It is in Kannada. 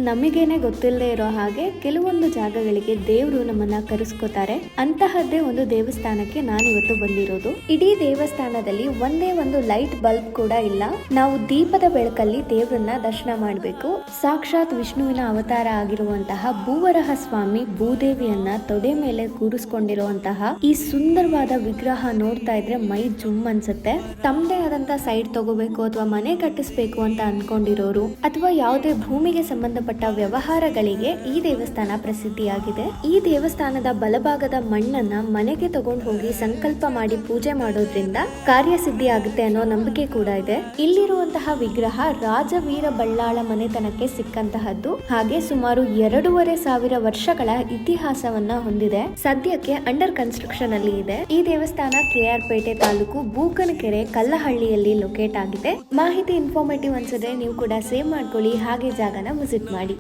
ನಮಗೇನೆ ಗೊತ್ತಿಲ್ಲದೆ ಇರೋ ಹಾಗೆ ಕೆಲವೊಂದು ಜಾಗಗಳಿಗೆ ದೇವರು ನಮ್ಮನ್ನ ಕರೆಸ್ಕೋತಾರೆ. ಅಂತಹದ್ದೇ ಒಂದು ದೇವಸ್ಥಾನಕ್ಕೆ ನಾನಿವತ್ತು ಬಂದಿರೋದು. ಇಡೀ ದೇವಸ್ಥಾನದಲ್ಲಿ ಒಂದೇ ಒಂದು ಲೈಟ್ ಬಲ್ಬ್ ಕೂಡ ಇಲ್ಲ. ನಾವು ದೀಪದ ಬೆಳಕಲ್ಲಿ ದೇವರನ್ನ ದರ್ಶನ ಮಾಡಬೇಕು. ಸಾಕ್ಷಾತ್ ವಿಷ್ಣುವಿನ ಅವತಾರ ಆಗಿರುವಂತಹ ಭೂವರಹ ಸ್ವಾಮಿ ಭೂದೇವಿಯನ್ನ ತೊಡೆ ಮೇಲೆ ಕೂರಿಸ್ಕೊಂಡಿರುವಂತಹ ಈ ಸುಂದರವಾದ ವಿಗ್ರಹ ನೋಡ್ತಾ ಇದ್ರೆ ಮೈ ಜುಮ್ ಅನ್ಸುತ್ತೆ. ತಮ್ಮದೇ ಆದಂತ ಸೈಡ್ ತಗೋಬೇಕು ಅಥವಾ ಮನೆ ಕಟ್ಟಿಸ್ಬೇಕು ಅಂತ ಅನ್ಕೊಂಡಿರೋರು ಅಥವಾ ಯಾವುದೇ ಭೂಮಿಗೆ ಸಂಬಂಧಪಟ್ಟ ವ್ಯವಹಾರಗಳಿಗೆ ಈ ದೇವಸ್ಥಾನ ಪ್ರಸಿದ್ಧಿಯಾಗಿದೆ. ಈ ದೇವಸ್ಥಾನದ ಬಲಭಾಗದ ಮಣ್ಣನ್ನ ಮನೆಗೆ ತಗೊಂಡು ಹೋಗಿ ಸಂಕಲ್ಪ ಮಾಡಿ ಪೂಜೆ ಮಾಡೋದ್ರಿಂದ ಕಾರ್ಯಸಿದ್ಧಿ ಆಗುತ್ತೆ ಅನ್ನೋ ನಂಬಿಕೆ ಕೂಡ ಇದೆ. ಇಲ್ಲಿರುವಂತಹ ವಿಗ್ರಹ ರಾಜವೀರ ಬಳ್ಳಾಳ ಮನೆತನಕ್ಕೆ ಸಿಕ್ಕಂತಹದ್ದು. ಹಾಗೆ ಸುಮಾರು 2,500 ವರ್ಷಗಳ ಇತಿಹಾಸವನ್ನ ಹೊಂದಿದೆ. ಸದ್ಯಕ್ಕೆ ಅಂಡರ್ ಕನ್ಸ್ಟ್ರಕ್ಷನ್ ಅಲ್ಲಿ ಇದೆ. ಈ ದೇವಸ್ಥಾನ KR ಪೇಟೆ ತಾಲೂಕು ಬೂಕನಕೆರೆ ಕಲ್ಲಹಳ್ಳಿಯಲ್ಲಿ ಲೊಕೇಟ್ ಆಗಿದೆ. ಮಾಹಿತಿ ಇನ್ಫಾರ್ಮೇಟಿವ್ ಅನ್ಸಿದ್ರೆ ನೀವು ಕೂಡ ಸೇವ್ ಮಾಡ್ಕೊಳ್ಳಿ, ಹಾಗೆ ಜಾಗನ ವಿಸಿಟ್ ಮಾಡಿ.